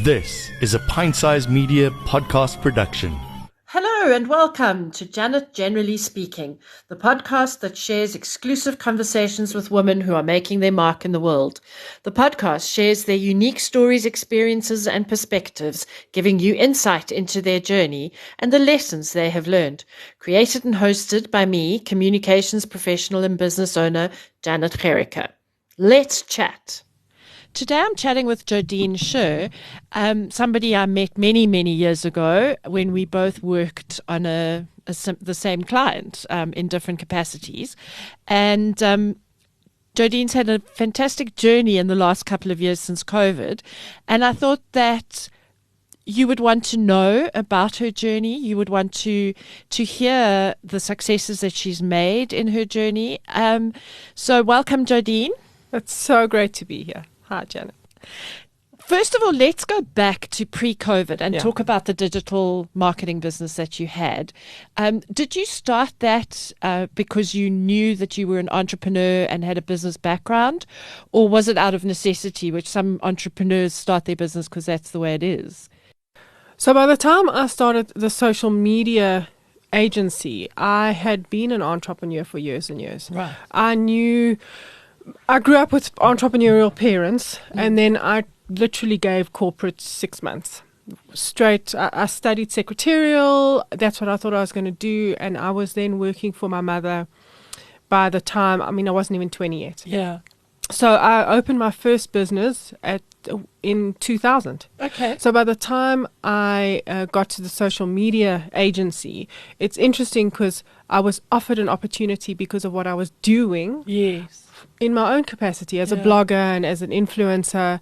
This is a Pint-Size Media podcast production. Hello and welcome to Janet Generally Speaking, the podcast that shares exclusive conversations with women who are making their mark in the world. The podcast shares their unique stories, experiences, and perspectives, giving you insight into their journey and the lessons they have learned. Created and hosted by me, communications professional and business owner Janet Shaer. Let's chat. Today I'm chatting with Jodene Shaer, somebody I met many, many years ago when we both worked on the same client in different capacities. And Jodene's had a fantastic journey in the last couple of years since COVID. And I thought that you would want to know about her journey. You would want to hear the successes that she's made in her journey. So welcome, Jodene. It's so great to be here. Hi, Janet. First of all, let's go back to pre-COVID and talk about the digital marketing business that you had. Did you start that because you knew that you were an entrepreneur and had a business background? Or was it out of necessity, which some entrepreneurs start their business because that's the way it is? So by the time I started the social media agency, I had been an entrepreneur for years and years. Right. I grew up with entrepreneurial parents, and then I literally gave corporate 6 months straight. I studied secretarial. That's what I thought I was going to do. And I was then working for my mother by the time, I wasn't even 20 yet. Yeah. So I opened my first business in 2000. Okay. So by the time I got to the social media agency, it's interesting because I was offered an opportunity because of what I was doing. Yes. In my own capacity as a blogger and as an influencer.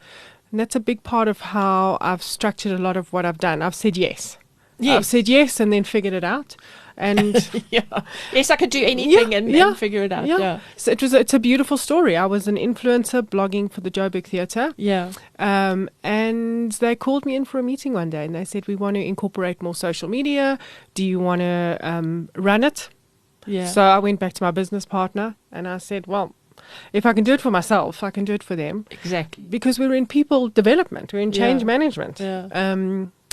And that's a big part of how I've structured a lot of what I've done. I've said yes. I've said yes and then figured it out. And yes, I could do anything and figure it out. Yeah. So it's a beautiful story. I was an influencer blogging for the Joburg Theatre. Yeah. And they called me in for a meeting one day and they said, we want to incorporate more social media. Do you want to run it? Yeah. So I went back to my business partner and I said, well, if I can do it for myself, I can do it for them. Exactly. Because we're in people development, we're in change management. Yeah.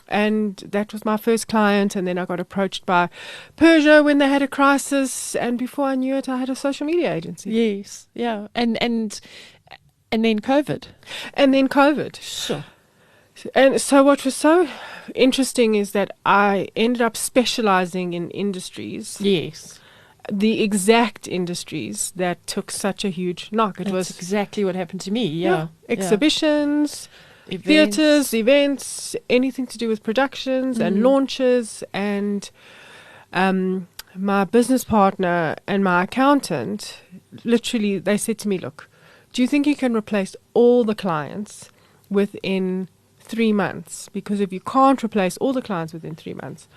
And that was my first client. And then I got approached by Persia when they had a crisis. And before I knew it, I had a social media agency. Yes. Yeah. And then COVID. And then COVID. Sure. And so what was so interesting is that I ended up specializing in industries. Yes. The exact industries that took such a huge knock. That's was exactly what happened to me. Yeah. Exhibitions, theatres, events, anything to do with productions and launches. And my business partner and my accountant, literally, they said to me, look, do you think you can replace all the clients within 3 months? Because if you can't replace all the clients within 3 months,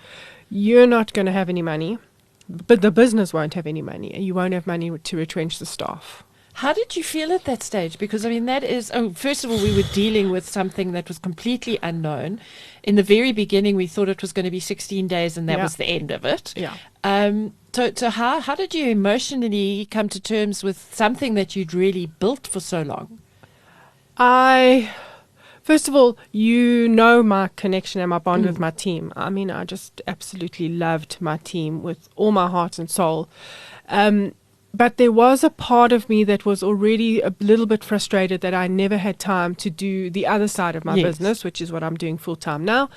you're not going to have any money. But the business won't have any money, and you won't have money to retrench the staff. How did you feel at that stage? Because, that is, first of all, we were dealing with something that was completely unknown. In the very beginning, we thought it was going to be 16 days, and that was the end of it. Yeah. So how did you emotionally come to terms with something that you'd really built for so long? First of all, my connection and my bond with my team. I just absolutely loved my team with all my heart and soul. But there was a part of me that was already a little bit frustrated that I never had time to do the other side of my business, which is what I'm doing full time now.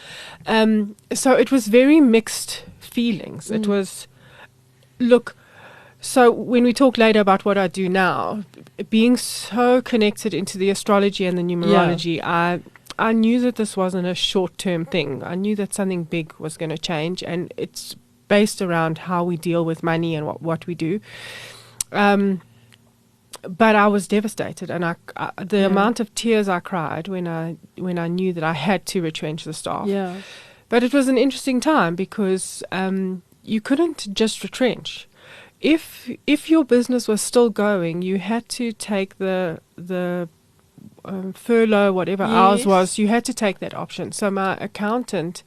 So it was very mixed feelings. It was, so when we talk later about what I do now, being so connected into the astrology and the numerology, I knew that this wasn't a short-term thing. I knew that something big was going to change, and it's based around how we deal with money and what we do. But I was devastated, and the amount of tears I cried when I knew that I had to retrench the staff. Yeah. But it was an interesting time because you couldn't just retrench. If your business was still going, you had to take the furlough, whatever ours was. You had to take that option. So my accountant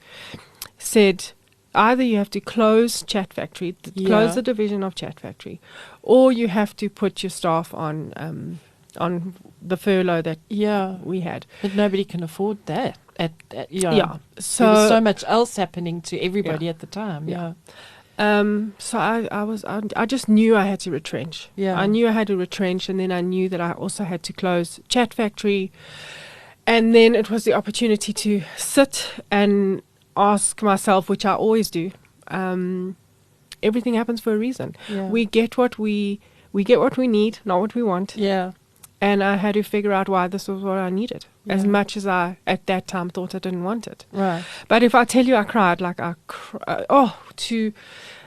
said, either you have to close Chat Factory, close the division of Chat Factory, or you have to put your staff on on the furlough that we had. But nobody can afford that. Yeah. So there was so much else happening to everybody at the time. Yeah. So I just knew I had to retrench. Yeah. I knew I had to retrench, and then I knew that I also had to close Chat Factory. And then it was the opportunity to sit and ask myself, which I always do. Everything happens for a reason. Yeah. We get what we need, not what we want. Yeah. And I had to figure out why this was what I needed, as much as I at that time thought I didn't want it. Right. But if I tell you I cried, to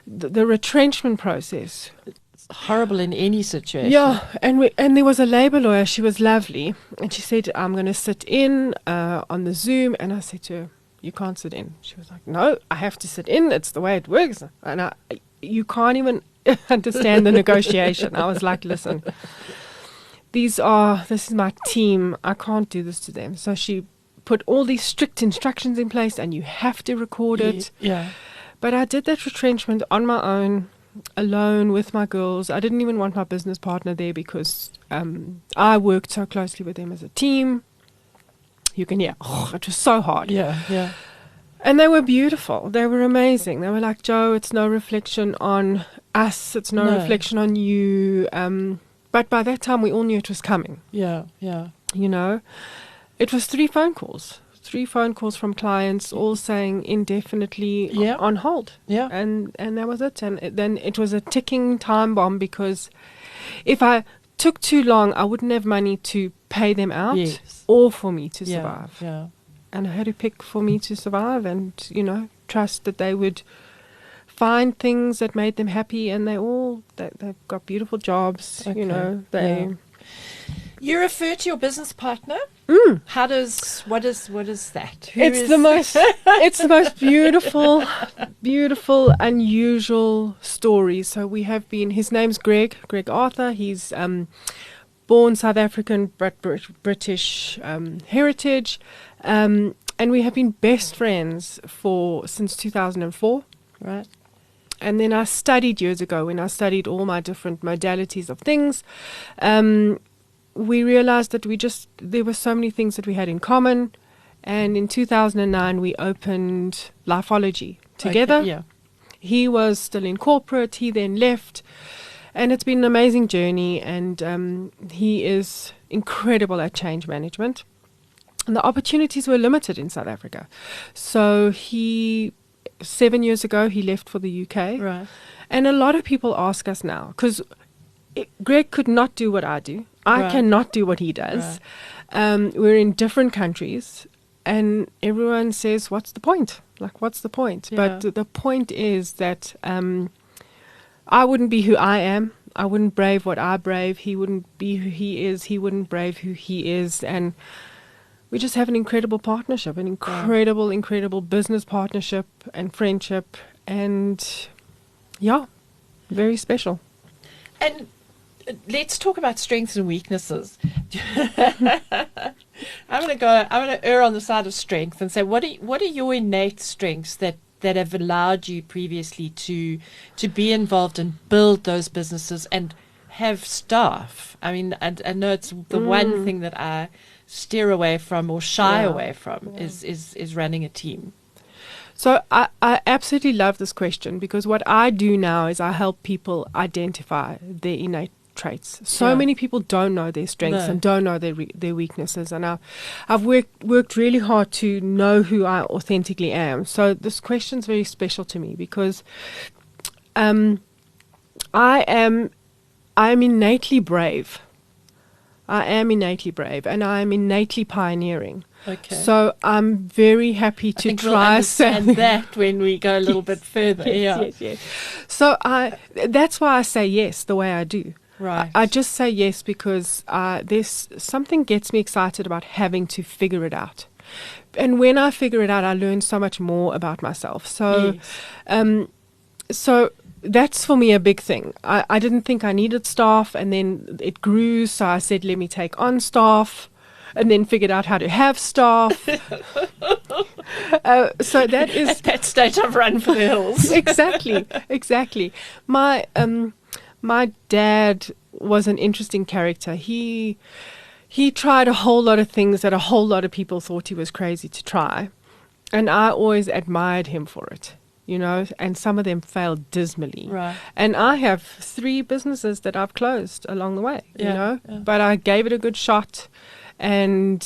the retrenchment process. It's horrible in any situation. Yeah, and there was a labor lawyer. She was lovely, and she said, "I'm going to sit in on the Zoom." And I said to her, "You can't sit in." She was like, "No, I have to sit in. It's the way it works." And you can't even understand the negotiation. I was like, "Listen, this is my team. I can't do this to them." So she put all these strict instructions in place, and you have to record it. Yeah. But I did that retrenchment on my own, alone with my girls. I didn't even want my business partner there because I worked so closely with them as a team. You can hear, it was so hard. Yeah, yeah. And they were beautiful. They were amazing. They were like, "Joe, it's no reflection on us. It's no reflection on you." But by that time, we all knew it was coming. Yeah, yeah. You know, it was 3 phone calls. 3 phone calls from clients, all saying indefinitely on hold. Yeah. And that was it. And then it was a ticking time bomb, because if I took too long, I wouldn't have money to pay them out or for me to survive. Yeah. And I had to pick for me to survive and, trust that they would find things that made them happy. And they've got beautiful jobs, You refer to your business partner. What is that? It's the most beautiful, unusual story. So we have been. His name's Greg Arthur. He's born South African but British heritage, and we have been best friends since 2004. Right. And then I studied years ago, when I studied all my different modalities of things. We realized that there were so many things that we had in common. And in 2009, we opened Lifeology together. Okay, yeah. He was still in corporate. He then left. And it's been an amazing journey. And he is incredible at change management. And the opportunities were limited in South Africa. So 7 years ago, he left for the UK. Right. And a lot of people ask us now, because Greg could not do what I do. I cannot do what he does. Right. We're in different countries, and everyone says, "What's the point? Like, what's the point?" Yeah. But the point is that I wouldn't be who I am. I wouldn't brave what I brave. He wouldn't be who he is. He wouldn't brave who he is. And we just have an incredible partnership, an incredible business partnership and friendship. And, very special. And let's talk about strengths and weaknesses. I'm going to err on the side of strength and say, what are your innate strengths that have allowed you previously to be involved and build those businesses and have staff? I mean, I know it's the one thing that I steer away from or shy away from is running a team. So I absolutely love this question, because what I do now is I help people identify their innate traits. So many people don't know their strengths and don't know their weaknesses, and I've worked really hard to know who I authentically am. So this question's very special to me, because I am innately brave. I am innately brave, and I am innately pioneering. Okay. So I'm very happy to I think try we'll understand something. that when we go a little bit further. Yes. So that's why I say yes the way I do. Right. I just say yes because there's something gets me excited about having to figure it out. And when I figure it out, I learn so much more about myself. So, so that's for me a big thing. I didn't think I needed staff, and then it grew. So I said, let me take on staff, and then figured out how to have staff. So that is at that stage I've run for the hills. Exactly. My dad was an interesting character. He tried a whole lot of things that a whole lot of people thought he was crazy to try. And I always admired him for it, you know, and some of them failed dismally. Right. And I have 3 businesses that I've closed along the way, you know, but I gave it a good shot and,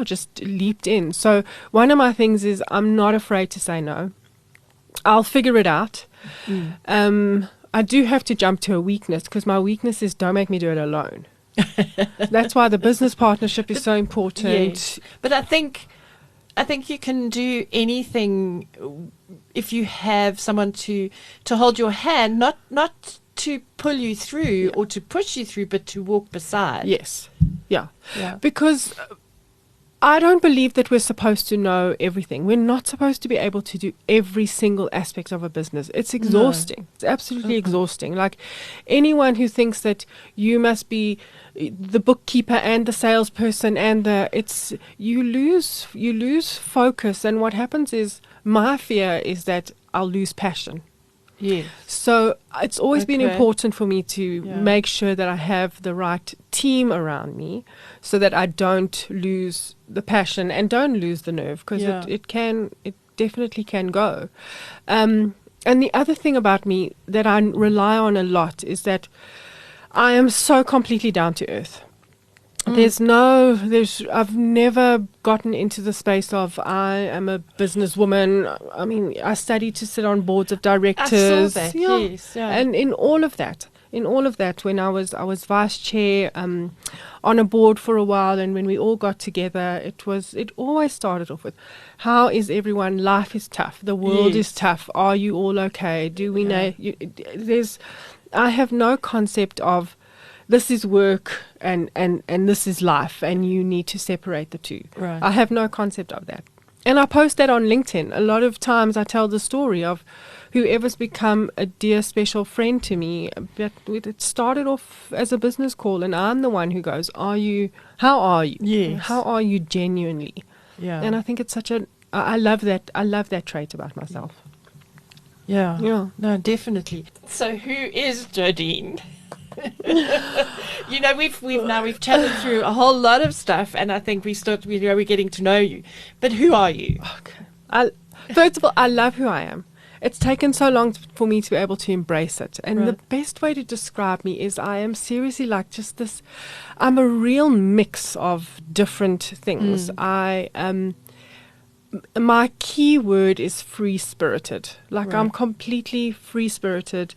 just leaped in. So one of my things is I'm not afraid to say no. I'll figure it out. I do have to jump to a weakness because my weakness is don't make me do it alone. That's why the business partnership is so important. Yeah. But I think you can do anything if you have someone to hold your hand, not to pull you through or to push you through, but to walk beside. Yes. Yeah. Because I don't believe that we're supposed to know everything. We're not supposed to be able to do every single aspect of a business. It's exhausting. No. It's absolutely exhausting. Like anyone who thinks that you must be the bookkeeper and the salesperson and you lose focus. And what happens is my fear is that I'll lose passion. Yes. So it's always been important for me to make sure that I have the right team around me so that I don't lose the passion and don't lose the nerve because it definitely can go. And the other thing about me that I rely on a lot is that I am so completely down to earth. I've never gotten into the space of I am a businesswoman. I mean, I studied to sit on boards of directors. I saw that, yes. Yeah. And in all of that, when I was vice chair on a board for a while, and when we all got together, it always started off with, how is everyone? Life is tough. The world is tough. Are you all okay? Do we know? I have no concept of this is work and this is life and you need to separate the two. Right. I have no concept of that. And I post that on LinkedIn. A lot of times I tell the story of whoever's become a dear special friend to me. But it started off as a business call and I'm the one who goes, how are you? Yes. How are you genuinely? Yeah. And I think it's I love that trait about myself. Yeah. Yeah. No, definitely. So who is Jodene? We've chatted through a whole lot of stuff, and I think we're getting to know you. But who are you? Okay. First of all, I love who I am. It's taken so long for me to be able to embrace it, and the best way to describe me is I am seriously like just this. I'm a real mix of different things. My key word is free-spirited. I'm completely free-spirited.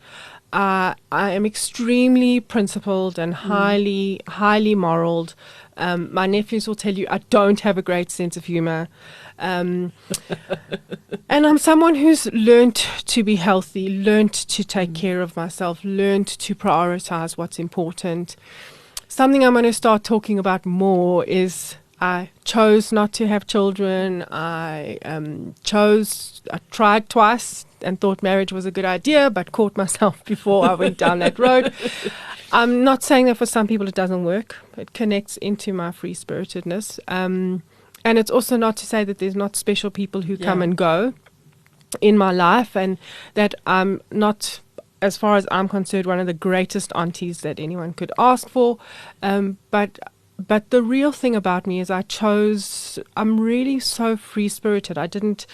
I am extremely principled and highly moraled. My nephews will tell you I don't have a great sense of humor. And I'm someone who's learned to be healthy, learned to take care of myself, learned to prioritize what's important. Something I'm going to start talking about more is I chose not to have children. I tried twice and thought marriage was a good idea, but caught myself before I went down that road. I'm not saying that for some people it doesn't work. It connects into my free-spiritedness. And it's also not to say that there's not special people who come and go in my life and that I'm not, as far as I'm concerned, one of the greatest aunties that anyone could ask for. But the real thing about me is I'm really so free-spirited. And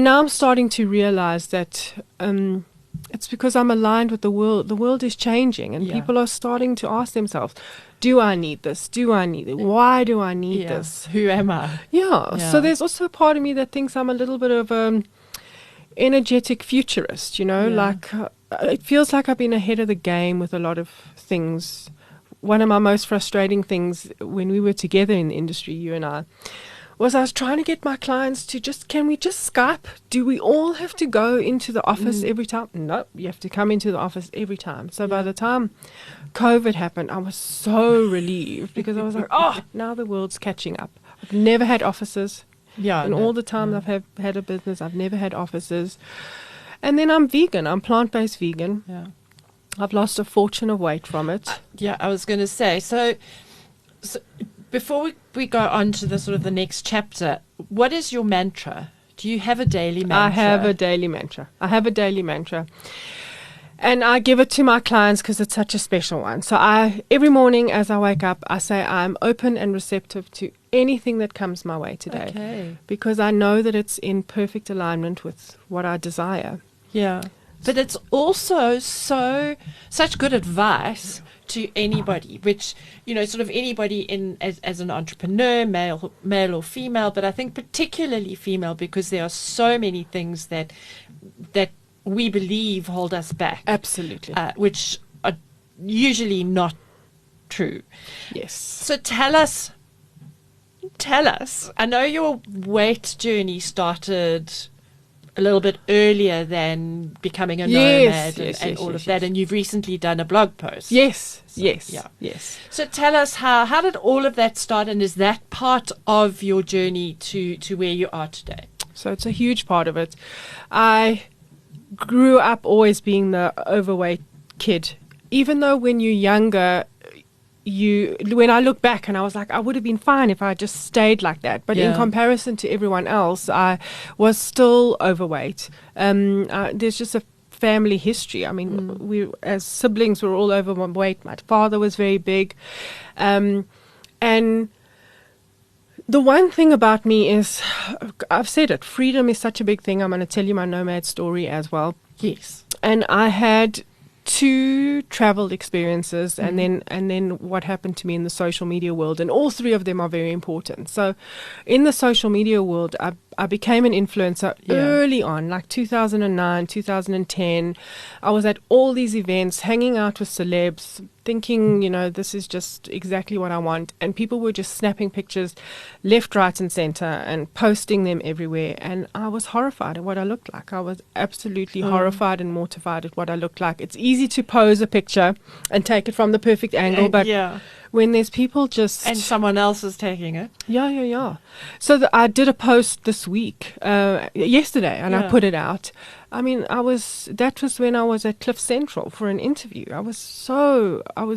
now I'm starting to realize that it's because I'm aligned with the world. The world is changing and people are starting to ask themselves, do I need this? Do I need it? Why do I need this? Who am I? Yeah. So there's also a part of me that thinks I'm a little bit of energetic futurist, it feels like I've been ahead of the game with a lot of things. One of my most frustrating things when we were together in the industry, you and I was trying to get my clients to can we just Skype? Do we all have to go into the office every time? No, you have to come into the office every time. So by the time COVID happened, I was so relieved because I was like, now the world's catching up. I've never had offices. Yeah. And all the time I've had a business, I've never had offices. And then I'm vegan. I'm plant-based vegan. Yeah. I've lost a fortune of weight from it. I was going to say, so before we go on to the sort of the next chapter, what is your mantra? Do you have a daily mantra? I have a daily mantra. And I give it to my clients because it's such a special one. So every morning as I wake up, I say I'm open and receptive to anything that comes my way today. Okay. Because I know that it's in perfect alignment with what I desire. Yeah. But it's also such good advice to anybody, which, sort of anybody as an entrepreneur, male or female, but I think particularly female, because there are so many things that we believe hold us back. Absolutely. Which are usually not true. Yes. So tell us, I know your weight journey started a little bit earlier than becoming a nomad and all of that, and you've recently done a blog post. Yes. So tell us how did all of that start, and is that part of your journey to where you are today? So it's a huge part of it. I grew up always being the overweight kid, even though when you're younger, when I look back and I was like, I would have been fine if I just stayed like that. But in comparison to everyone else, I was still overweight. There's just a family history. I mean, we as siblings were all overweight. My father was very big. And the one thing about me is, I've said it, freedom is such a big thing. I'm going to tell you my nomad story as well. Yes. And I had 2 traveled experiences and then what happened to me in the social media world, and all 3 of them are very important. So in the social media world, I became an influencer early on, like 2009, 2010. I was at all these events, hanging out with celebs, thinking, this is just exactly what I want. And people were just snapping pictures left, right, and center and posting them everywhere. And I was horrified at what I looked like. I was absolutely horrified and mortified at what I looked like. It's easy to pose a picture and take it from the perfect angle, but when there's people just... And someone else is taking it. Yeah. So I did a post this week, yesterday, and I put it out. I mean, that was when I was at Cliff Central for an interview. I was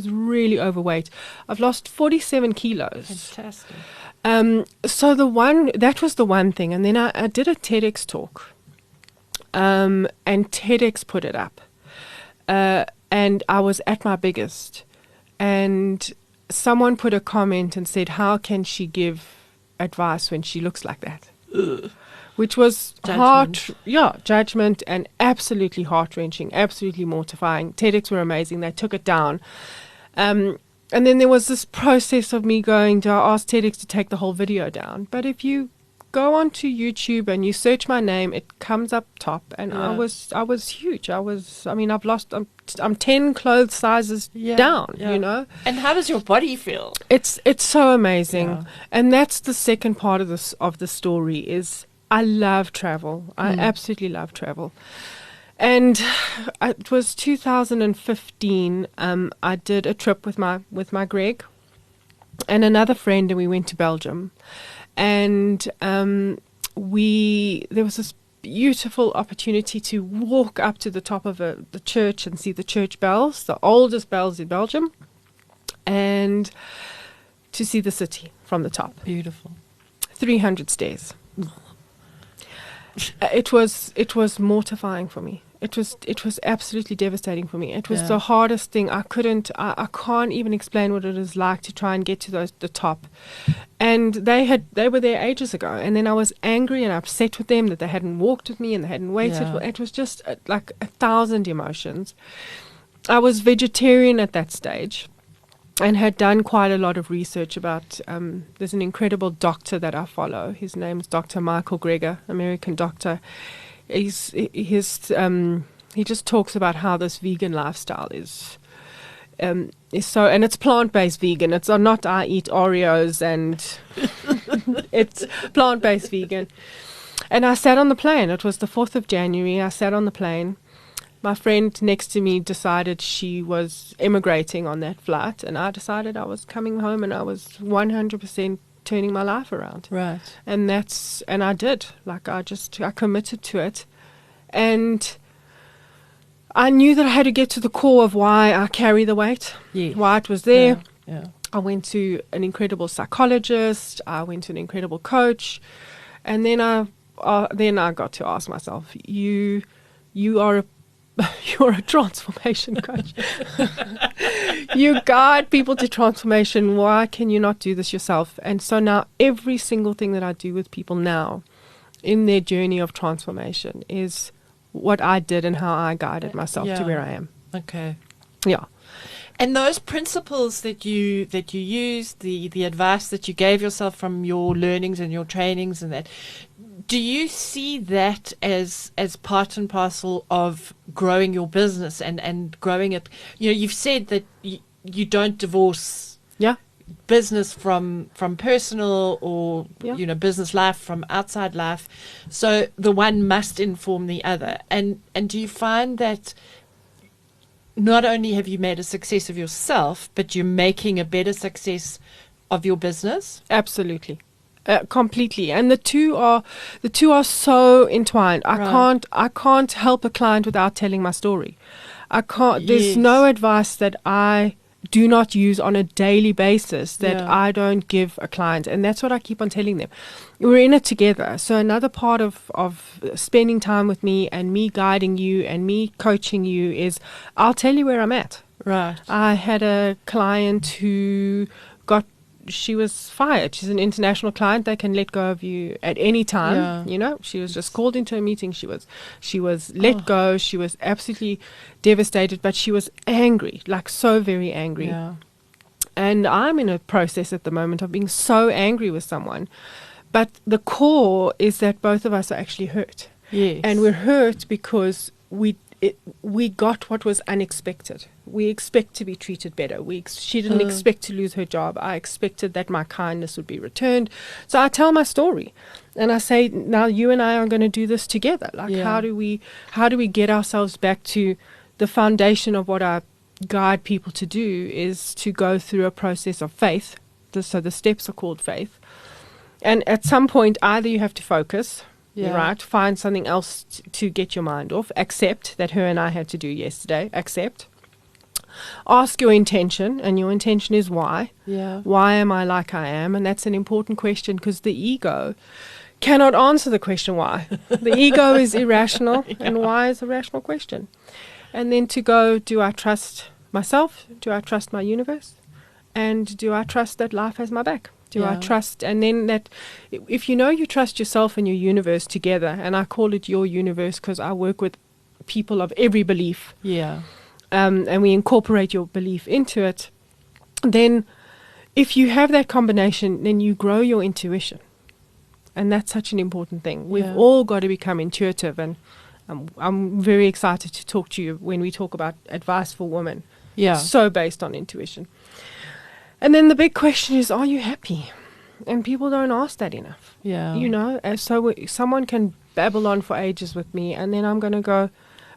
really overweight. I've lost 47 kilos. Fantastic. So that was the one thing. And then I did a TEDx talk, and TEDx put it up. And I was at my biggest, and someone put a comment and said, how can she give advice when she looks like that? Ugh. Which was Judgment. judgment, and absolutely heart-wrenching, absolutely mortifying. TEDx were amazing. They took it down. And then there was this process of me going, do I ask TEDx to take the whole video down? But if you go onto YouTube and you search my name, it comes up top, and I was huge. I'm 10 clothes sizes down, And how does your body feel? It's so amazing. And that's the second part of the story is I love travel. I absolutely love travel. And it was 2015. I did a trip with my Greg and another friend, and we went to Belgium. And there was this beautiful opportunity to walk up to the top of the church and see the church bells, the oldest bells in Belgium, and to see the city from the top. Beautiful. 300 stairs. It was mortifying for me. It was absolutely devastating for me. It was the hardest thing. I can't even explain what it is like to try and get to the top. And they were there ages ago. And then I was angry and upset with them that they hadn't walked with me and they hadn't waited. Yeah. It was just like 1,000 emotions. I was vegetarian at that stage and had done quite a lot of research about, there's an incredible doctor that I follow. His name's Dr. Michael Greger, American doctor. He just talks about how this vegan lifestyle is so, and it's plant-based vegan. It's not I eat Oreos, and it's plant-based vegan. And I sat on the plane. It was the 4th of January. I sat on the plane. My friend next to me decided she was immigrating on that flight, and I decided I was coming home, and I was 100% turning my life around. Right. And I did. Like, I committed to it. And I knew that I had to get to the core of why I carry the weight, why it was there. Yeah. I went to an incredible psychologist. I went to an incredible coach. And then I got to ask myself, you are you're a transformation coach. You guide people to transformation. Why can you not do this yourself? And so now every single thing that I do with people now in their journey of transformation is what I did and how I guided myself to where I am. Okay. Yeah. And those principles that you used, the advice that you gave yourself from your learnings and your trainings and that, do you see that as part and parcel of growing your business and growing it? You know, you've said that you don't divorce business from personal or business life from outside life. So the one must inform the other. And do you find that not only have you made a success of yourself, but you're making a better success of your business? Absolutely. Completely. And the two are so entwined. I can't help a client without telling my story. There's no advice that I do not use on a daily basis that I don't give a client. And that's what I keep on telling them. We're in it together. So another part of spending time with me and me guiding you and me coaching you is I'll tell you where I'm at. Right. I had a client who she was fired. She's an international client. They can let go of you at any time. Yeah. You know, she was just called into a meeting. She was let go. She was absolutely devastated, but she was angry, like so very angry. Yeah. And I'm in a process at the moment of being so angry with someone. But the core is that both of us are actually hurt. Yes. And we're hurt because we got what was unexpected. We expect to be treated better. She didn't expect to lose her job. I expected that my kindness would be returned. So I tell my story, and I say, now you and I are going to do this together. Like, how do we get ourselves back to the foundation of what I guide people to do is to go through a process of faith. So the steps are called faith. And at some point, either you have to focus. Right, find something else to get your mind off. Accept that her and I had to do yesterday. Accept. Ask your intention, and your intention is why. Yeah. Why am I like I am? And that's an important question because the ego cannot answer the question why. The ego is irrational, and why is a rational question. And then to go, do I trust myself? Do I trust my universe? And do I trust that life has my back? Do I trust? And then that, if you know you trust yourself and your universe together, and I call it your universe because I work with people of every belief. Yeah. And we incorporate your belief into it. Then if you have that combination, then you grow your intuition. And that's such an important thing. We've all got to become intuitive. And I'm very excited to talk to you when we talk about advice for women. Yeah. So based on intuition. And then the big question is, are you happy? And people don't ask that enough. Yeah. You know, someone can babble on for ages with me, and then I'm going to go,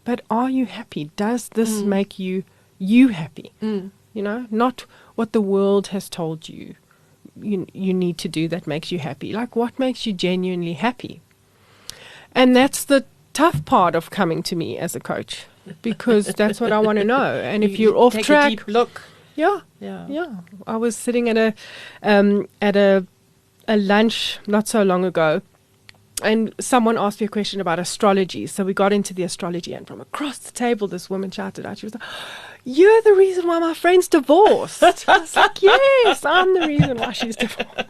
but are you happy? Does this make you happy? You know, not what the world has told you need to do that makes you happy. Like, what makes you genuinely happy? And that's the tough part of coming to me as a coach, because that's what I want to know. And if you're off track, a deep look. Yeah. I was sitting at a lunch not so long ago, and someone asked me a question about astrology. So we got into the astrology, and from across the table, this woman shouted out, she was like, "You're the reason why my friend's divorced." I was like, "Yes, I'm the reason why she's divorced."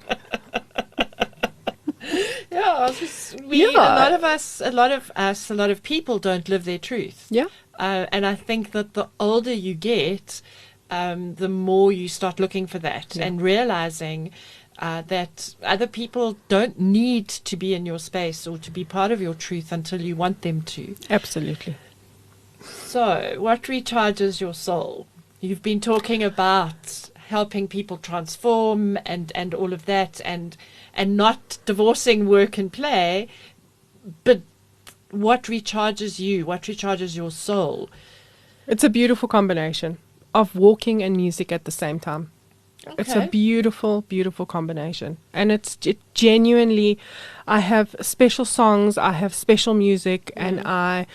A lot of people don't live their truth. Yeah. And I think that the older you get, the more you start looking for that and realizing that other people don't need to be in your space or to be part of your truth until you want them to. Absolutely. So, what recharges your soul? You've been talking about helping people transform and all of that, and not divorcing work and play, but what recharges you? What recharges your soul? It's a beautiful combination of walking and music at the same time. Okay. It's a beautiful, beautiful combination. And it genuinely, I have special songs, I have special music, and I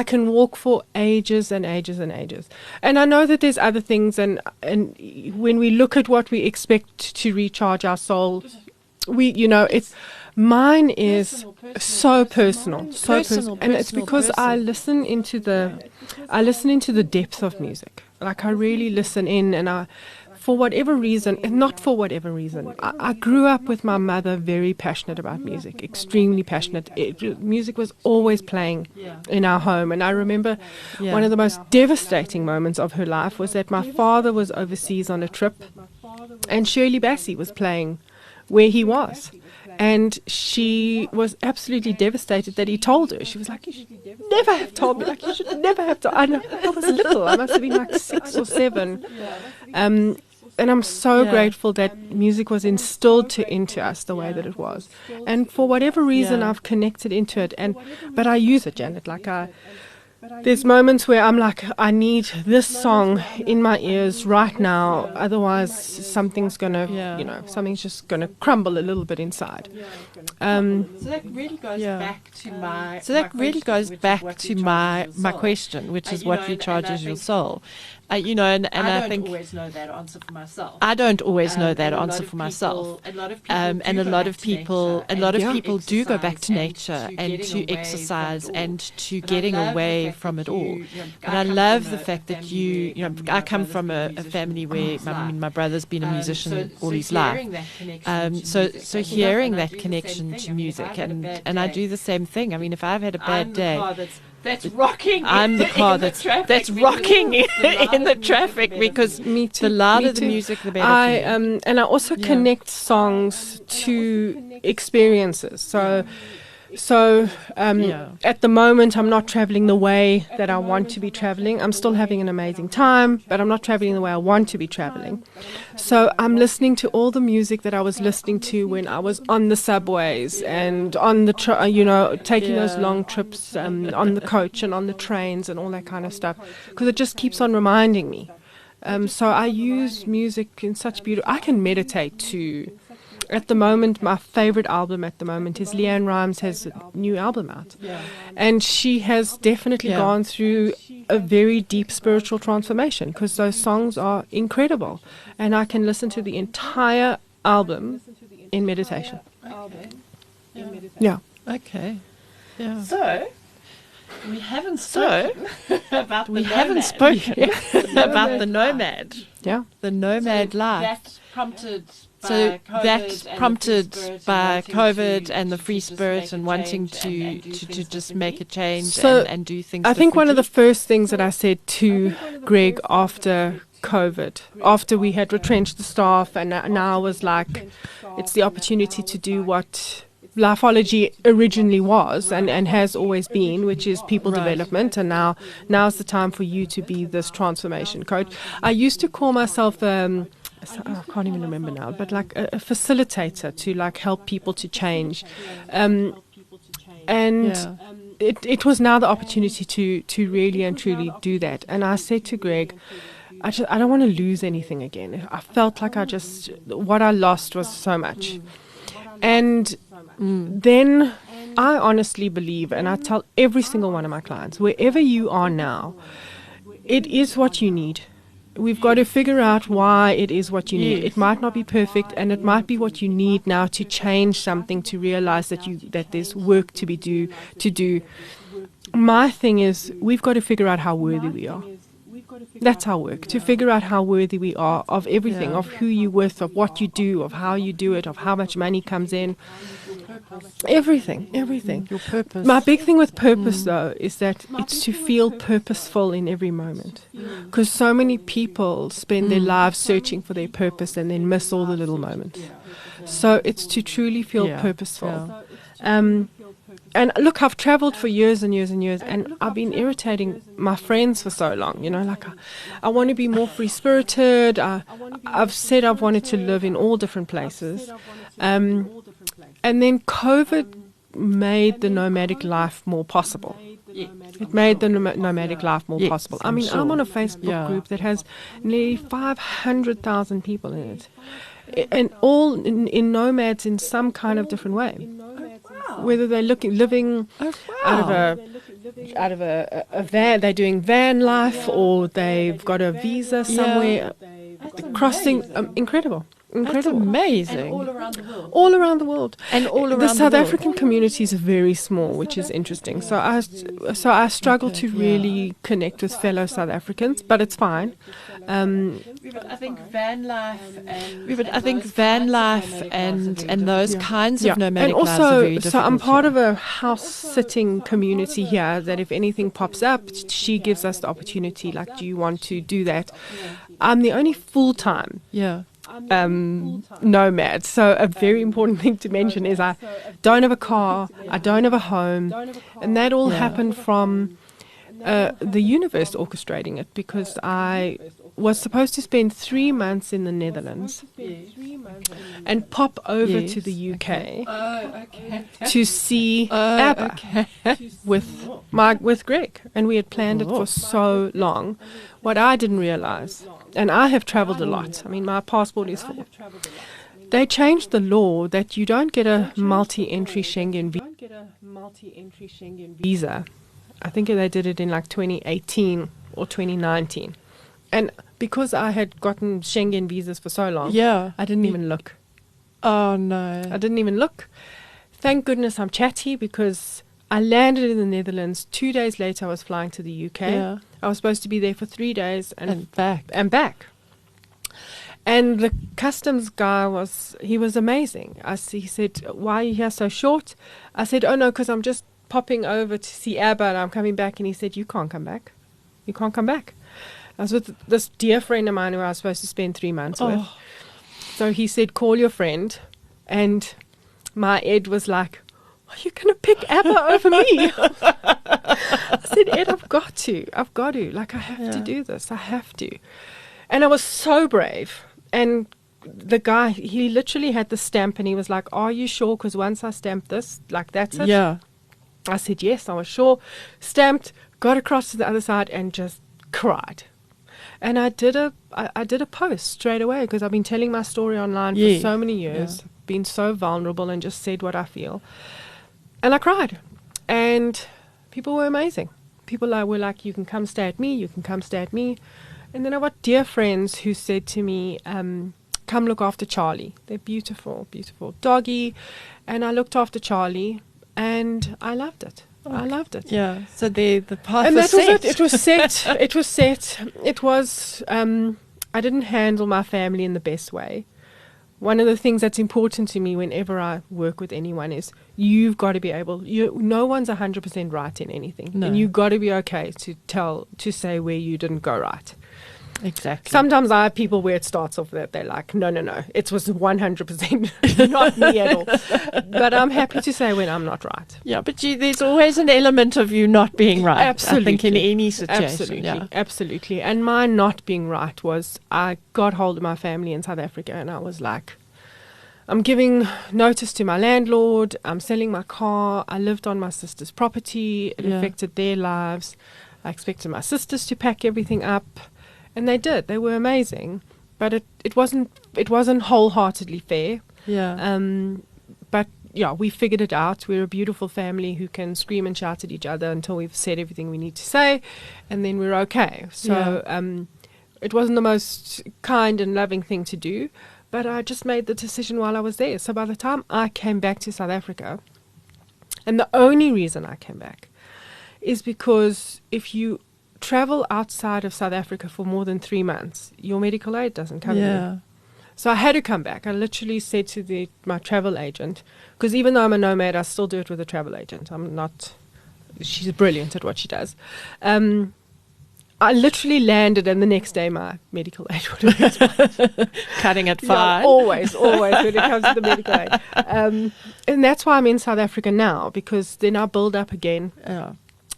can walk for ages and ages and ages. And I know that there's other things, and when we look at what we expect to recharge our soul, Mine is so personal, and it's because I listen into the depth of music. Like I really listen in, and for whatever reason, and not for whatever reason, I grew up with my mother very passionate about music, extremely passionate. Music was always playing in our home, and I remember one of the most devastating moments of her life was that my father was overseas on a trip, and Shirley Bassey was playing where he was. And she was absolutely devastated that he told her. She was like, "You should never have told me. Like, you should never have told." I was little. I must have been like 6 or 7. And I'm so grateful that music was instilled into us the way that it was. And for whatever reason, I've connected into it. But I use it, Janet. Like there's moments where I'm like, I need this song in my ears right now. Otherwise, something's something's just gonna crumble a little bit inside. So that really goes back to my. So that really goes back to my question, which is what recharges your soul. I don't always know that answer for myself. I don't always know that answer for myself. A lot of people do go back to nature and to exercise and to getting away from it all. But I love the fact that I come from a family where my brother's been a musician all his life. So hearing that connection to music, and I do the same thing. I mean, if I've had a bad day. That's rocking. I'm the car that's rocking in the traffic because the louder the music, the better. And I also connect songs to experiences. So at the moment, I'm not traveling the way that I want to be traveling. I'm still having an amazing time, but I'm not traveling the way I want to be traveling. So I'm listening to all the music that I was listening to when I was on the subways and on the, taking those long trips on the coach and on the trains and all that kind of stuff, because it just keeps on reminding me. So I use music in such beauty. I can meditate too. At the moment, my favorite album at the moment is Leanne Rimes has a new album out. And she has definitely gone through a very deep spiritual transformation because those songs are incredible. And I can listen to the entire album in meditation. Yeah. Okay. Yeah. So, we haven't spoken about about the nomad. Yeah. The nomad life. That prompted by COVID and the free spirit and wanting to just make a change and do things. I think one of the first things that I said to Greg after COVID, after we had retrenched the staff, and now I was like, it's the opportunity to do what Lifeology originally was and has always been, which is people development, and now's the time for you to be this transformation coach. I used to call myself I can't even remember now, but like a facilitator to like help people to change, and it was now the opportunity to really and truly do that. And I said to Greg, I don't want to lose anything again. I felt like what I lost was so much. And then I honestly believe, and I tell every single one of my clients, wherever you are now, it is what you need. We've got to figure out why it is what you need. It might not be perfect, and it might be what you need now to change something, to realize that there's work to do. My thing is, we've got to figure out how worthy we are. That's our work, to figure out how worthy we are of everything, of who you're with, of what you do, of how you do it, of how much money comes in. Everything. Your purpose. My big thing with purpose, though, is that it's to feel purposeful in every moment. Because so many people spend their lives searching for their purpose and then miss all the little moments. So it's to truly feel purposeful. And look, I've traveled for years and years and years, and I've been irritating my friends for so long. Like I want to be more free-spirited. I've said I've wanted to live in all different places. And then COVID made the nomadic life more possible. It made the nomadic life more possible. I mean, I'm on a Facebook group that has nearly 500,000 people in it. And all in nomads in some kind of different way. Whether they're living out of a van, they're doing van life, or they've got a visa somewhere, crossing. Incredible. incredible. amazing. And all around the world. All around the world. And all around the South world. African communities are very small, which is interesting. So I struggle to really connect with fellow South Africans, but it's fine. I think van life and those kinds of nomadic and lives are very also, difficult. so I'm part of a house sitting community here that if anything pops up, she gives us the opportunity, like, do you want to do that? I'm the only full-time nomad. So a very important thing to mention is I don't have a car, I don't have a home, and that all happened from the universe orchestrating it, because I was supposed to spend 3 months in the Netherlands and pop over to the UK to see ABBA with Greg, and we had planned it for so long. What I didn't realize, and I have traveled a lot, I mean, my passport is full. They changed the law that you don't get a multi-entry Schengen visa. I think they did it in like 2018 or 2019. And because I had gotten Schengen visas for so long, I didn't even look. Oh, no. I didn't even look. Thank goodness I'm chatty, because I landed in the Netherlands. 2 days later, I was flying to the UK. Yeah. I was supposed to be there for 3 days And back. back. And the customs guy he was amazing. He said, why are you here so short? I said, oh no, because I'm just popping over to see ABBA and I'm coming back. And he said, you can't come back. You can't come back. I was with this dear friend of mine who I was supposed to spend 3 months with. So he said, call your friend. And my Ed was like, are you going to pick ABBA over me? I said, Ed, I've got to. Like, I have to do this. I have to. And I was so brave. And the guy, he literally had the stamp and he was like, are you sure? Because once I stamped this, like, that's it. Yeah. I said, yes, I was sure. Stamped, got across to the other side and just cried. And I did a post straight away, because I've been telling my story online for so many years, been so vulnerable and just said what I feel. And I cried. And people were amazing. People were like, you can come stay at me, you can come stay at me. And then I got dear friends who said to me, come look after Charlie. They're beautiful, beautiful doggy. And I looked after Charlie and I loved it. I loved it. Yeah. So the path And was that was set. it. It was set. It was set. It was, I didn't handle my family in the best way. One of the things that's important to me whenever I work with anyone is you've got to be able, no one's 100% right in anything. No. And you've got to be okay to say where you didn't go right. Exactly. Sometimes I have people where it starts off that they're like, no, it was 100% not me at all. But I'm happy to say when I'm not right. Yeah, but there's always an element of you not being right. Absolutely. I think in any situation. Absolutely, absolutely. And my not being right was I got hold of my family in South Africa and I was like, I'm giving notice to my landlord, I'm selling my car, I lived on my sister's property, it affected their lives. I expected my sisters to pack everything up. And they did. They were amazing, but it wasn't wholeheartedly fair. Yeah. But yeah, we figured it out. We're a beautiful family who can scream and shout at each other until we've said everything we need to say, and then we're okay. So it wasn't the most kind and loving thing to do, but I just made the decision while I was there. So by the time I came back to South Africa, and the only reason I came back is because if you travel outside of South Africa for more than 3 months, your medical aid doesn't cover you. So I had to come back. I literally said to my travel agent, because even though I'm a nomad, I still do it with a travel agent. She's brilliant at what she does. I literally landed and the next day my medical aid would have expired. Cutting it fine. Always when it comes to the medical aid. And that's why I'm in South Africa now, because then I build up again.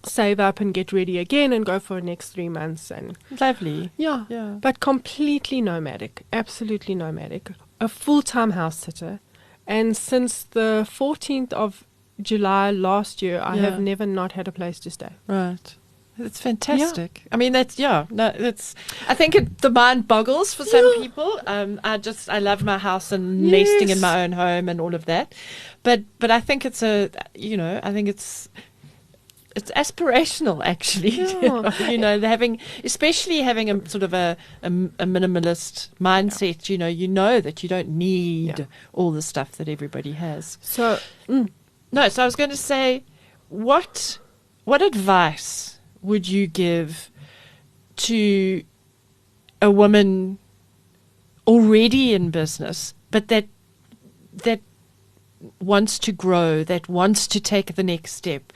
Save up and get ready again and go for the next 3 months. And Lovely. yeah, but completely nomadic, absolutely nomadic, a full-time house sitter. And since the 14th of July last year, I have never not had a place to stay. Right. That's fantastic. I mean, I think the mind boggles for some people. I love my house and nesting in my own home and all of that. But I think it's aspirational, actually. Yeah. Especially having a sort of a minimalist mindset. You know that you don't need all the stuff that everybody has. So, No, so I was going to say, what advice would you give to a woman already in business, but that wants to grow, that wants to take the next step?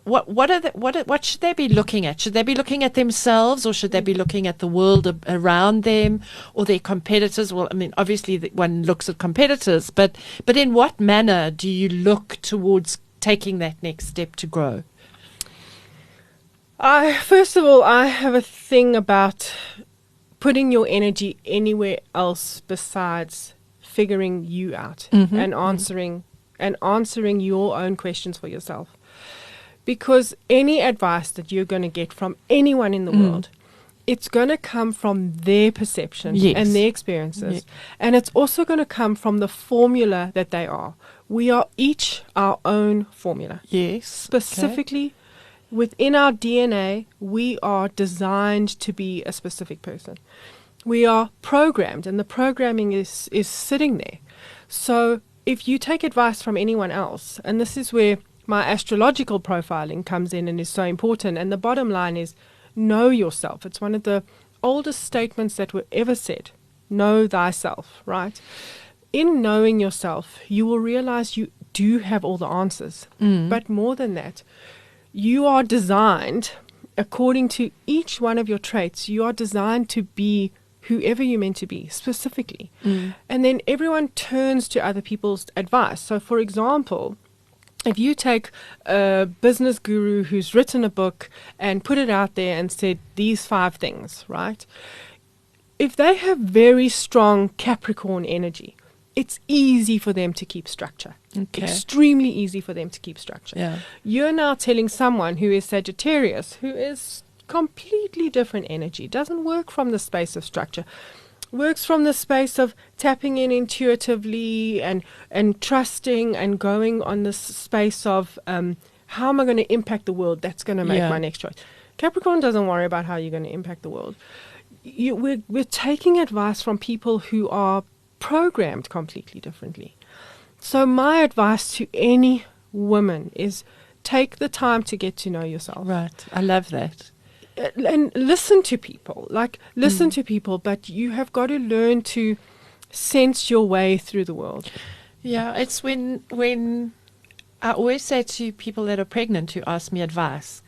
What should they be looking at? Should they be looking at themselves, or should they be looking at the world around them, or their competitors? Well, I mean, obviously one looks at competitors, but in what manner do you look towards taking that next step to grow? First of all, I have a thing about putting your energy anywhere else besides figuring you out and answering your own questions for yourself. Because any advice that you're going to get from anyone in the world, it's going to come from their perception and their experiences. And it's also going to come from the formula that they are. We are each our own formula. Yes. Specifically, within our DNA, we are designed to be a specific person. We are programmed, and the programming is sitting there. So if you take advice from anyone else, and this is where my astrological profiling comes in and is so important, and the bottom line is know yourself. It's one of the oldest statements that were ever said. Know thyself, right? In knowing yourself, you will realize you do have all the answers. But more than that, you are designed, according to each one of your traits, you are designed to be whoever you're meant to be, specifically. And then everyone turns to other people's advice. So, for example, if you take a business guru who's written a book and put it out there and said these 5 things, right? If they have very strong Capricorn energy, it's easy for them to keep structure. Okay. Extremely easy for them to keep structure. Yeah. You're now telling someone who is Sagittarius, who is completely different energy, doesn't work from the space of structure, works from the space of tapping in intuitively and trusting and going on this space of how am I going to impact the world? That's going to make my next choice. Capricorn doesn't worry about how you're going to impact the world. We're taking advice from people who are programmed completely differently. So my advice to any woman is take the time to get to know yourself. Right. I love that. And listen to people, to people, but you have got to learn to sense your way through the world. Yeah, it's when I always say to people that are pregnant who ask me advice,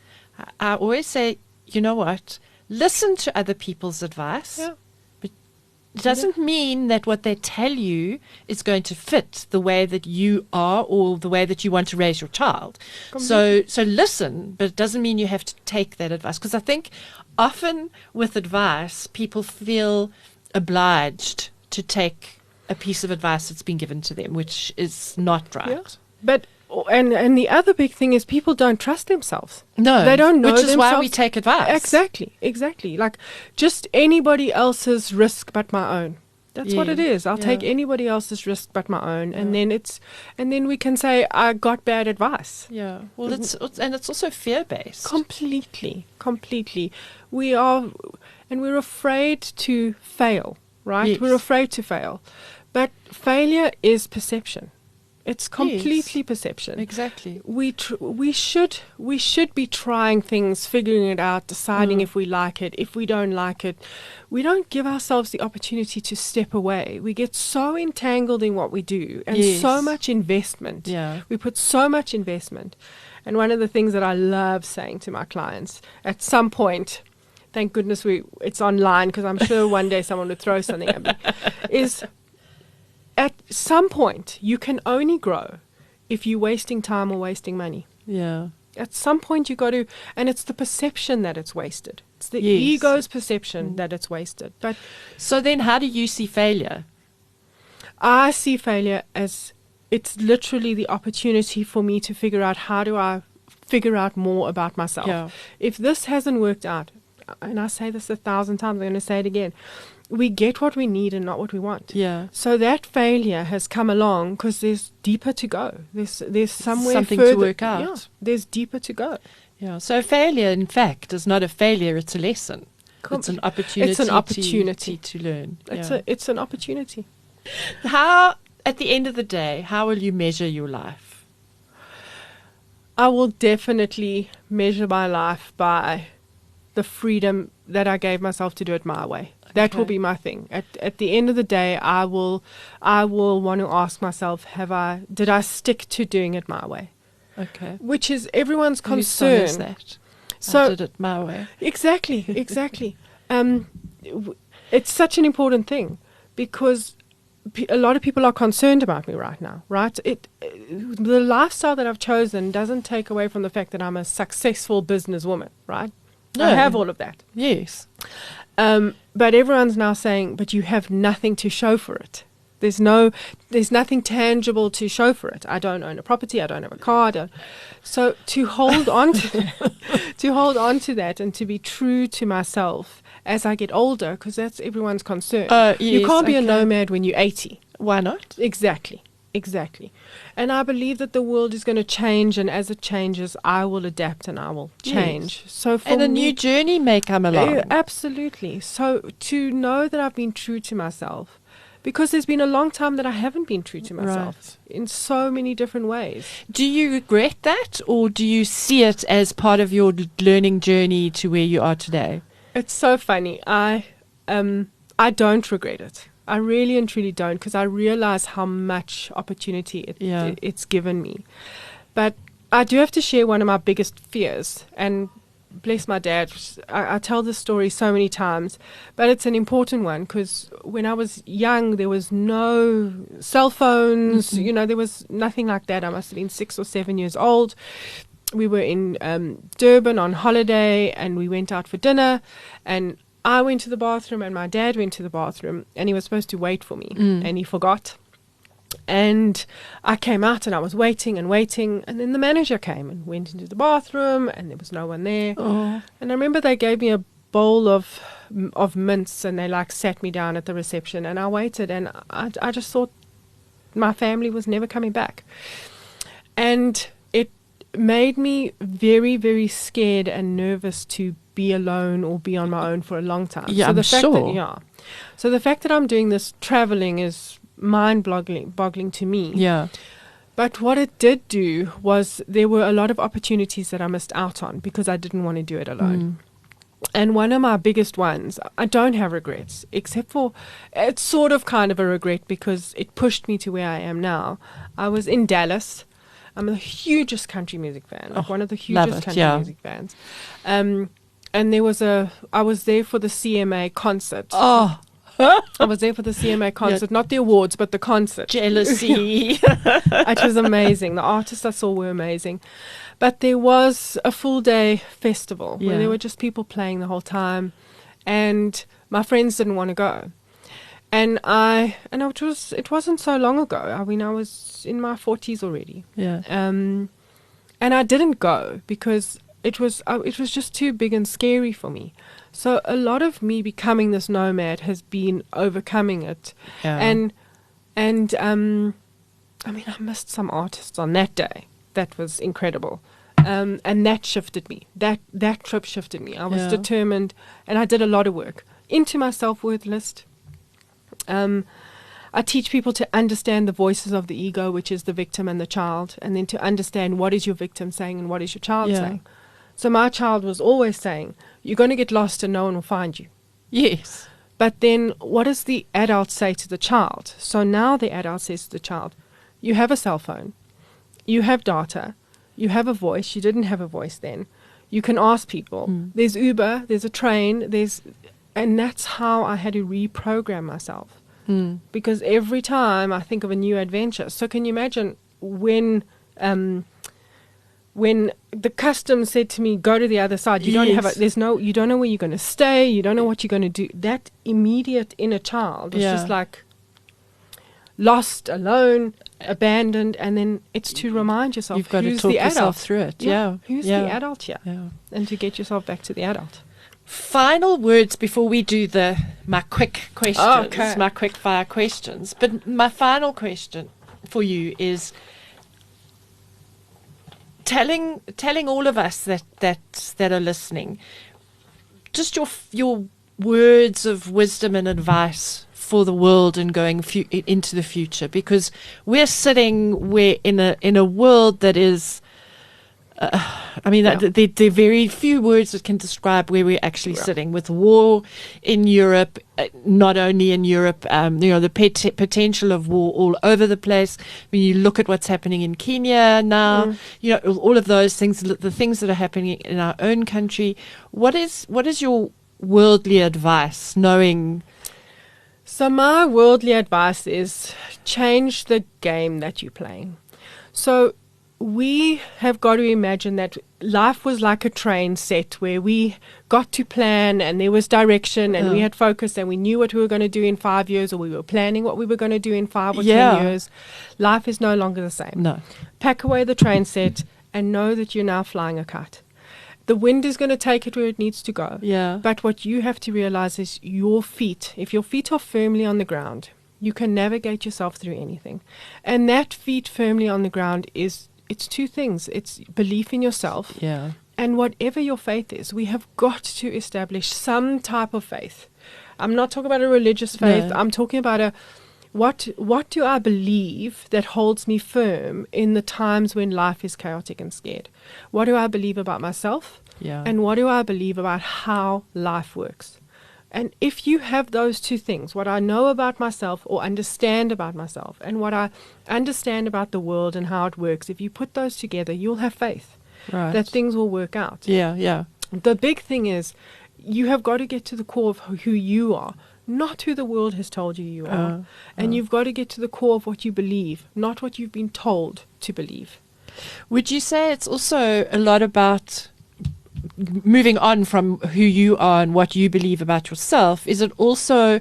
I always say, you know what, listen to other people's advice. Yeah. It doesn't mean that what they tell you is going to fit the way that you are or the way that you want to raise your child. So listen, but it doesn't mean you have to take that advice. Because I think often with advice, people feel obliged to take a piece of advice that's been given to them, which is not right. Yeah. But and the other big thing is people don't trust themselves. No, they don't know which is themselves. Why we take advice. Exactly. Like just anybody else's risk but my own. That's what it is. I'll take anybody else's risk but my own, and then we can say I got bad advice. Yeah. Well, it's also fear based. Completely. We're afraid to fail, right? Yes. We're afraid to fail, but failure is perception. It's completely perception. Exactly. We should be trying things, figuring it out, deciding if we like it. If we don't like it, we don't give ourselves the opportunity to step away. We get so entangled in what we do and so much investment. Yeah. We put so much investment. And one of the things that I love saying to my clients, at some point, thank goodness it's online because I'm sure one day someone would throw something at me, is at some point, you can only grow if you're wasting time or wasting money. Yeah. At some point, you got to, and it's the perception that it's wasted. It's the ego's perception that it's wasted. But so then, how do you see failure? I see failure as it's literally the opportunity for me to figure out how do I figure out more about myself. Yeah. If this hasn't worked out, and I say this 1,000 times, I'm going to say it again. we get what we need and not what we want. Yeah. So that failure has come along because there's deeper to go. There's somewhere something further to work out. Yeah, there's deeper to go. Yeah. So failure, in fact, is not a failure; it's a lesson. It's an opportunity. It's an opportunity to learn. It's an opportunity. How, at the end of the day, how will you measure your life? I will definitely measure my life by the freedom that I gave myself to do it my way. That will be my thing. At the end of the day, I will want to ask myself, did I stick to doing it my way? Okay. Which is everyone's Whose son is concern. that? So I did it my way. Exactly. It's such an important thing because a lot of people are concerned about me right now, right? The lifestyle that I've chosen doesn't take away from the fact that I'm a successful businesswoman, right? No. I have all of that. Yes. But everyone's now saying, but you have nothing to show for it. There's nothing tangible to show for it. I don't own a property. I don't have a car. So to hold on to that and to be true to myself as I get older, because that's everyone's concern. You can't be a nomad when you're 80. Why not? Exactly. And I believe that the world is going to change, and as it changes, I will adapt and I will change. Yes. So for and a new journey may come along. Absolutely. So to know that I've been true to myself, because there's been a long time that I haven't been true to myself in so many different ways. Do you regret that, or do you see it as part of your learning journey to where you are today? It's so funny. I don't regret it. I really and truly don't, because I realize how much opportunity it's given me. But I do have to share one of my biggest fears, and bless my dad, I tell this story so many times, but it's an important one because when I was young, there was no cell phones, there was nothing like that. I must have been 6 or 7 years old. We were in Durban on holiday, and we went out for dinner, and I went to the bathroom and my dad went to the bathroom, and he was supposed to wait for me, and he forgot. And I came out and I was waiting, and then the manager came and went into the bathroom, and there was no one there. Oh. And I remember they gave me a bowl of mints, and they sat me down at the reception, and I waited, and I just thought my family was never coming back. And it made me very, very scared and nervous to be alone or be on my own for a long time. Yeah, so the I'm fact sure. So the fact that I'm doing this traveling is mind-boggling to me. Yeah. But what it did do was there were a lot of opportunities that I missed out on because I didn't want to do it alone. And one of my biggest ones, I don't have regrets, except for, it's sort of kind of a regret because it pushed me to where I am now. I was in Dallas. I'm the hugest country music fan, one of the hugest country music fans. And I was there for the CMA concert. Oh. I was there for the CMA concert, not the awards, but the concert. Jealousy. It was amazing. The artists I saw were amazing. But there was a full day festival where there were just people playing the whole time, and my friends didn't want to go. And it wasn't so long ago. I mean, I was in my 40s already. Yeah. And I didn't go because it was just too big and scary for me. So a lot of me becoming this nomad has been overcoming it. Yeah. And I mean, I missed some artists on that day. That was incredible. And that shifted me. That trip shifted me. I was determined, and I did a lot of work into my self-worth list. I teach people to understand the voices of the ego, which is the victim and the child, and then to understand what is your victim saying and what is your child saying. So my child was always saying, you're going to get lost and no one will find you. Yes. But then what does the adult say to the child? So now the adult says to the child, you have a cell phone, you have data, you have a voice. You didn't have a voice then. You can ask people. There's Uber, there's a train, and that's how I had to reprogram myself. Because every time I think of a new adventure. So can you imagine when the customs said to me, go to the other side, you don't have you don't know where you're going to stay, you don't know what you're going to do. That immediate inner child was just like lost, alone, abandoned, and then it's to remind yourself, you've got who's to talk the yourself adult through it. Who's the adult here? Yeah. And to get yourself back to the adult. Final words before we do my quick questions, my quick fire questions. But my final question for you is telling all of us that are listening, just your words of wisdom and advice for the world and going into the future, because we're sitting in a world that is. There are very few words that can describe where we're actually sitting, with war in Europe, not only in Europe, the potential of war all over the place. When you look at what's happening in Kenya now, all of those things, the things that are happening in our own country. What is your worldly advice, knowing? So my worldly advice is change the game that you're playing. So we have got to imagine that life was like a train set where we got to plan and there was direction and we had focus and we knew what we were going to do in 5 years, or we were planning what we were going to do in 5 or 10 years. Life is no longer the same. No. Pack away the train set and know that you're now flying a kite. The wind is going to take it where it needs to go. Yeah. But what you have to realize is your feet, if your feet are firmly on the ground, you can navigate yourself through anything. And that feet firmly on the ground it's two things. It's belief in yourself. Yeah. And whatever your faith is, we have got to establish some type of faith. I'm not talking about a religious faith. No. I'm talking about what do I believe that holds me firm in the times when life is chaotic and scared? What do I believe about myself? Yeah. And what do I believe about how life works? And if you have those two things, what I know about myself or understand about myself and what I understand about the world and how it works, if you put those together, you'll have faith that things will work out. Yeah. The big thing is you have got to get to the core of who you are, not who the world has told you are. And you've got to get to the core of what you believe, not what you've been told to believe. Would you say it's also a lot about moving on from who you are and what you believe about yourself? Is it also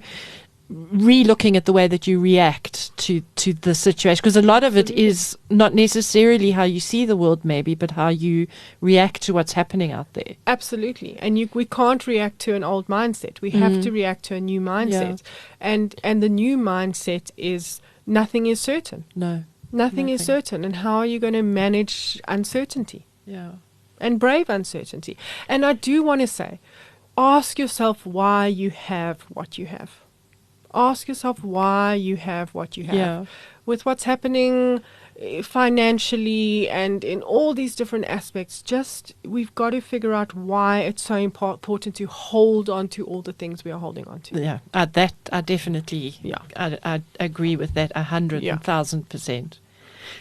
re-looking at the way that you react to the situation? Because a lot of it is not necessarily how you see the world maybe, but how you react to what's happening out there. Absolutely. And we can't react to an old mindset. We have to react to a new mindset. And the new mindset is nothing is certain. No. Nothing is certain. And how are you going to manage uncertainty? Yeah. And brave uncertainty. And I do want to say, ask yourself why you have what you have. Ask yourself why you have what you have. Yeah. With what's happening financially and in all these different aspects, we've got to figure out why it's so important to hold on to all the things we are holding on to. Yeah, I definitely, I agree with that 100,000%.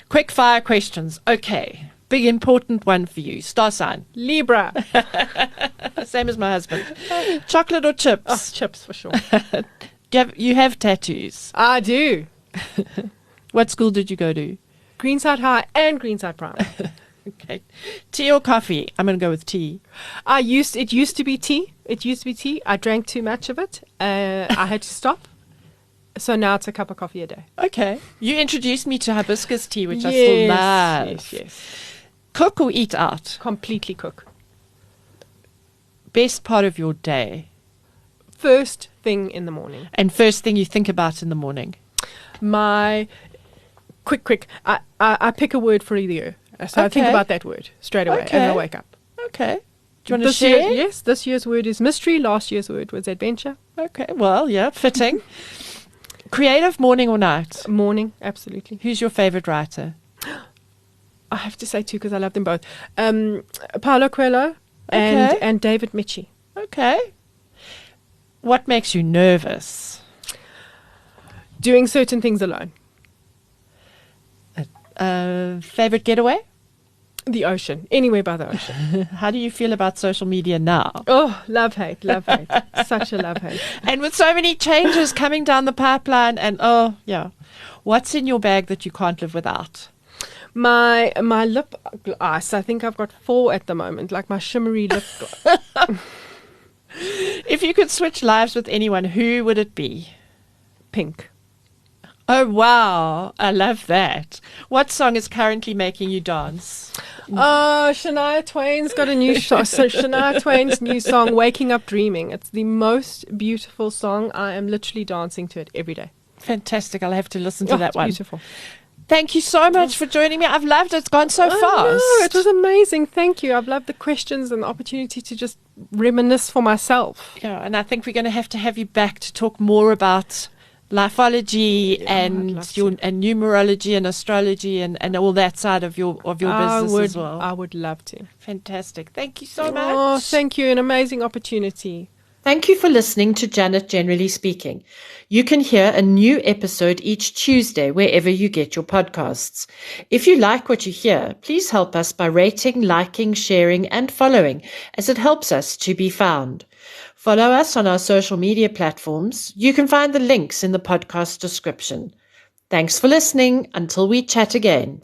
Quick fire questions. Okay. Big important one for you. Star sign. Libra. Same as my husband. Chocolate or chips? Oh, chips for sure. You have tattoos. I do. What school did you go to? Greenside High and Greenside Primary. Okay. Tea or coffee? I'm going to go with tea. It used to be tea. I drank too much of it. I had to stop. So now it's a cup of coffee a day. Okay. You introduced me to hibiscus tea, which I still love. Yes. Cook or eat out? Completely cook. Best part of your day? First thing in the morning. And first thing you think about in the morning? My quick. I pick a word for either year. So I think about that word straight away as I wake up. Okay. Do you want to share? Yes, this year's word is mystery. Last year's word was adventure. Okay, well, yeah, fitting. Creative, morning or night? Morning, absolutely. Who's your favorite writer? I have to say two because I love them both. Paulo Coelho and David Mitchie. Okay. What makes you nervous? Doing certain things alone. Favorite getaway? The ocean. Anywhere by the ocean. How do you feel about social media now? Oh, love, hate. Such a love, hate. And with so many changes coming down the pipeline and, what's in your bag that you can't live without? My lip gloss. I think I've got 4 at the moment, like my shimmery lip gloss. If you could switch lives with anyone, who would it be? Pink. Oh, wow. I love that. What song is currently making you dance? Oh, Shania Twain's got a new song. So Shania Twain's new song, Waking Up Dreaming. It's the most beautiful song. I am literally dancing to it every day. Fantastic. I'll have to listen to that it's one. Beautiful. Thank you so much for joining me. I've loved it. It's gone so fast. No, it was amazing. Thank you. I've loved the questions and the opportunity to just reminisce for myself. Yeah, and I think we're going to have you back to talk more about Lifeology and numerology and astrology and all that side of your business as well. I would love to. Fantastic. Thank you so much. Oh, thank you. An amazing opportunity. Thank you for listening to Janet Generally Speaking. You can hear a new episode each Tuesday wherever you get your podcasts. If you like what you hear, please help us by rating, liking, sharing, and following, as it helps us to be found. Follow us on our social media platforms. You can find the links in the podcast description. Thanks for listening. Until we chat again.